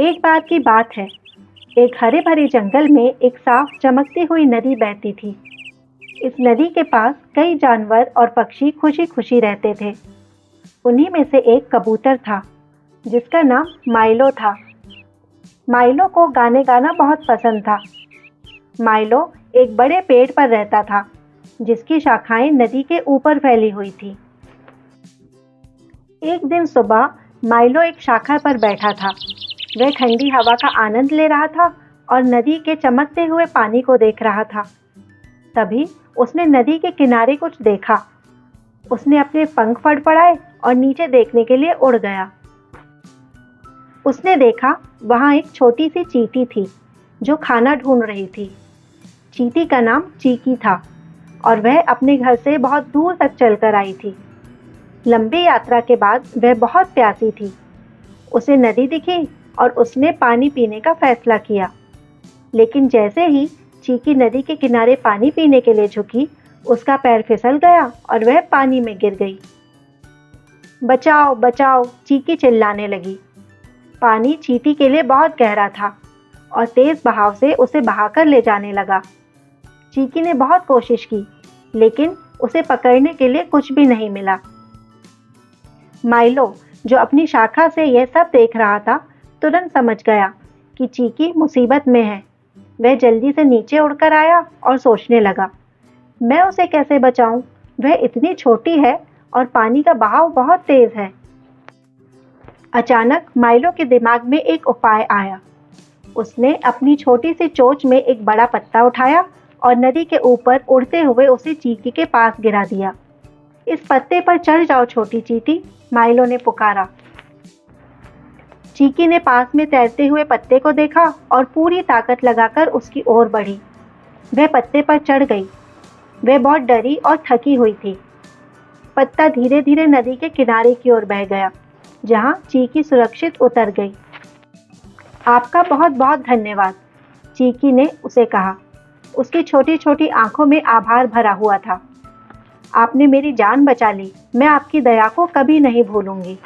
एक बार की बात है, एक हरे भरे जंगल में एक साफ चमकती हुई नदी बहती थी। इस नदी के पास कई जानवर और पक्षी खुशी खुशी रहते थे। उन्हीं में से एक कबूतर था, जिसका नाम माइलो था। माइलो को गाने गाना बहुत पसंद था। माइलो एक बड़े पेड़ पर रहता था, जिसकी शाखाएं नदी के ऊपर फैली हुई थी। एक दिन सुबह माइलो एक शाखा पर बैठा था। वह ठंडी हवा का आनंद ले रहा था और नदी के चमकते हुए पानी को देख रहा था। तभी उसने नदी के किनारे कुछ देखा। उसने अपने पंख फड़फड़ाए और नीचे देखने के लिए उड़ गया। उसने देखा वहां एक छोटी सी चींटी थी, जो खाना ढूंढ रही थी। चींटी का नाम चीकी था और वह अपने घर से बहुत दूर तक चलकर आई थी। लंबी यात्रा के बाद वह बहुत प्यासी थी। उसे नदी दिखी और उसने पानी पीने का फैसला किया। लेकिन जैसे ही चीकी नदी के किनारे पानी पीने के लिए झुकी, उसका पैर फिसल गया और वह पानी में गिर गई। बचाओ बचाओ, चीकी चिल्लाने लगी। पानी चींटी के लिए बहुत गहरा था और तेज बहाव से उसे बहाकर ले जाने लगा। चीकी ने बहुत कोशिश की, लेकिन उसे पकड़ने के लिए कुछ भी नहीं मिला। माइलो, जो अपनी शाखा से यह सब देख रहा था, तुरंत समझ गया कि चीकी मुसीबत में है। वह जल्दी से नीचे उड़कर आया और सोचने लगा, मैं उसे कैसे बचाऊं? वह इतनी छोटी है और पानी का बहाव बहुत तेज है। अचानक माइलो के दिमाग में एक उपाय आया। उसने अपनी छोटी सी चोंच में एक बड़ा पत्ता उठाया और नदी के ऊपर उड़ते हुए उसे चीकी के पास गिरा दिया। इस पत्ते पर चढ़ जाओ छोटी चींटी, माइलो ने पुकारा। चीकी ने पास में तैरते हुए पत्ते को देखा और पूरी ताकत लगाकर उसकी ओर बढ़ी। वह पत्ते पर चढ़ गई। वह बहुत डरी और थकी हुई थी। पत्ता धीरे धीरे नदी के किनारे की ओर बह गया, जहां चीकी सुरक्षित उतर गई। आपका बहुत बहुत धन्यवाद, चीकी ने उसे कहा। उसकी छोटी छोटी आंखों में आभार भरा हुआ था। आपने मेरी जान बचा ली। मैं आपकी दया को कभी नहीं भूलूंगी।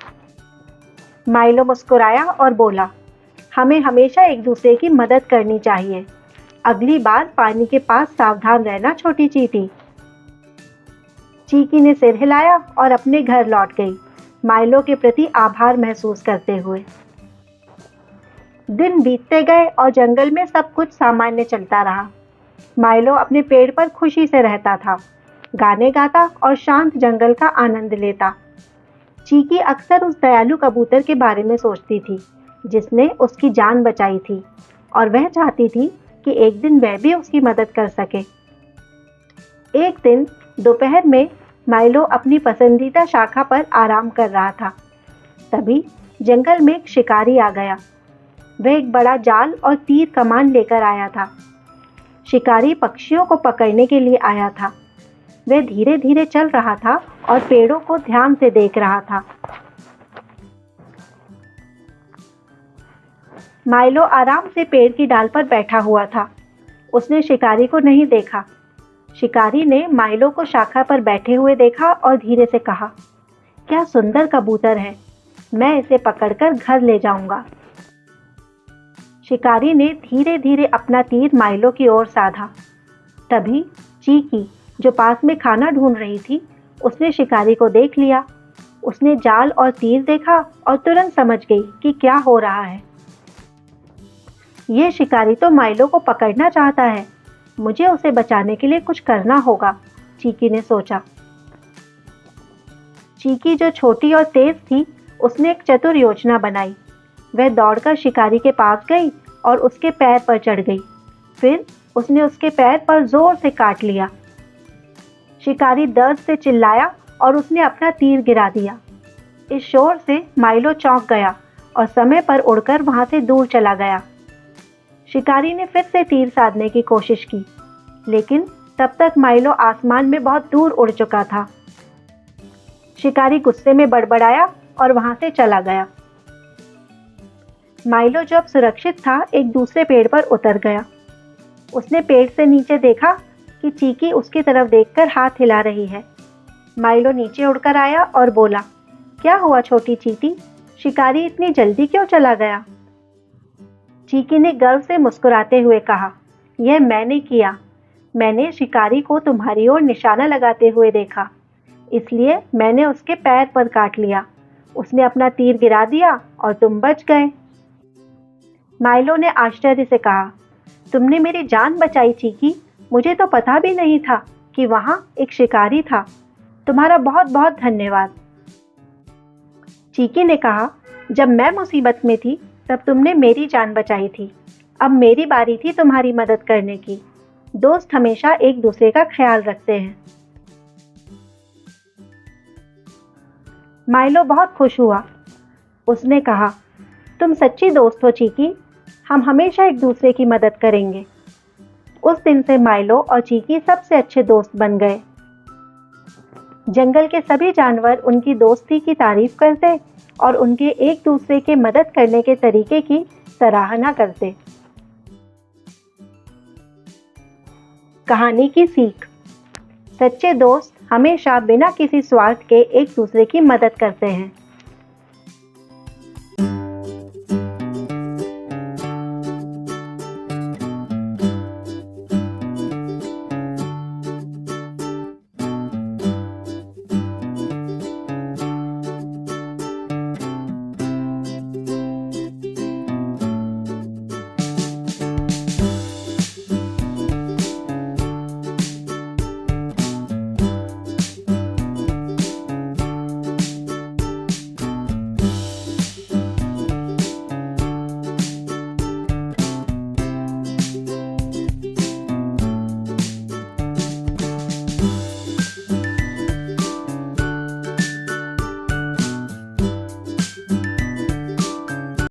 माइलो मुस्कुराया और बोला, हमें हमेशा एक दूसरे की मदद करनी चाहिए। अगली बार पानी के पास सावधान रहना छोटी चींटी। चीकी ने सिर हिलाया और अपने घर लौट गई, माइलो के प्रति आभार महसूस करते हुए। दिन बीतते गए और जंगल में सब कुछ सामान्य चलता रहा। माइलो अपने पेड़ पर खुशी से रहता था, गाने गाता और शांत जंगल का आनंद लेता। चीकी अक्सर उस दयालु कबूतर के बारे में सोचती थी, जिसने उसकी जान बचाई थी, और वह चाहती थी कि एक दिन वह भी उसकी मदद कर सके। एक दिन दोपहर में माइलो अपनी पसंदीदा शाखा पर आराम कर रहा था। तभी जंगल में एक शिकारी आ गया। वह एक बड़ा जाल और तीर कमान लेकर आया था। शिकारी पक्षियों को पकड़ने के लिए आया था। वह धीरे धीरे चल रहा था और पेड़ों को ध्यान से देख रहा था। माइलो आराम से पेड़ की डाल पर बैठा हुआ था। उसने शिकारी को नहीं देखा। शिकारी ने माइलो को शाखा पर बैठे हुए देखा और धीरे से कहा, क्या सुंदर कबूतर है, मैं इसे पकड़कर घर ले जाऊंगा। शिकारी ने धीरे धीरे अपना तीर माइलो की ओर साधा। तभी चीकी, जो पास में खाना ढूंढ रही थी, उसने शिकारी को देख लिया। उसने जाल और तीर देखा और तुरंत समझ गई कि क्या हो रहा है। यह शिकारी तो माइलो को पकड़ना चाहता है। मुझे उसे बचाने के लिए कुछ करना होगा, चीकी ने सोचा। चीकी, जो छोटी और तेज थी, उसने एक चतुर योजना बनाई। वह दौड़कर शिकारी के पास गई और उसके पैर पर चढ़ गई। फिर उसने उसके पैर पर जोर से काट लिया। शिकारी दर्द से चिल्लाया और उसने अपना तीर गिरा दिया। इस शोर से माइलो चौंक गया और समय पर उड़कर वहां से दूर चला गया। शिकारी ने फिर से तीर साधने की कोशिश की, लेकिन तब तक माइलो आसमान में बहुत दूर उड़ चुका था। शिकारी गुस्से में बड़बड़ाया और वहां से चला गया। माइलो, जो अब सुरक्षित था, एक दूसरे पेड़ पर उतर गया। उसने पेड़ से नीचे देखा कि चीकी उसकी तरफ देखकर हाथ हिला रही है। माइलो नीचे उड़कर आया और बोला, क्या हुआ छोटी चींटी? शिकारी इतनी जल्दी क्यों चला गया? चीकी ने गर्व से मुस्कुराते हुए कहा, यह मैंने किया। मैंने शिकारी को तुम्हारी ओर निशाना लगाते हुए देखा, इसलिए मैंने उसके पैर पर काट लिया। उसने अपना तीर गिरा दिया और तुम बच गए। माइलो ने आश्चर्य से कहा, तुमने मेरी जान बचाई चीकी। मुझे तो पता भी नहीं था कि वहां एक शिकारी था। तुम्हारा बहुत बहुत धन्यवाद। चीकी ने कहा, जब मैं मुसीबत में थी तब तुमने मेरी जान बचाई थी। अब मेरी बारी थी तुम्हारी मदद करने की। दोस्त हमेशा एक दूसरे का ख्याल रखते हैं। माइलो बहुत खुश हुआ। उसने कहा, तुम सच्ची दोस्त हो चीकी। हम हमेशा एक दूसरे की मदद करेंगे। उस दिन से माइलो और चीकी सबसे अच्छे दोस्त बन गए। जंगल के सभी जानवर उनकी दोस्ती की तारीफ करते और उनके एक दूसरे के मदद करने के तरीके की सराहना करते। कहानी की सीख। सच्चे दोस्त हमेशा बिना किसी स्वार्थ के एक दूसरे की मदद करते हैं।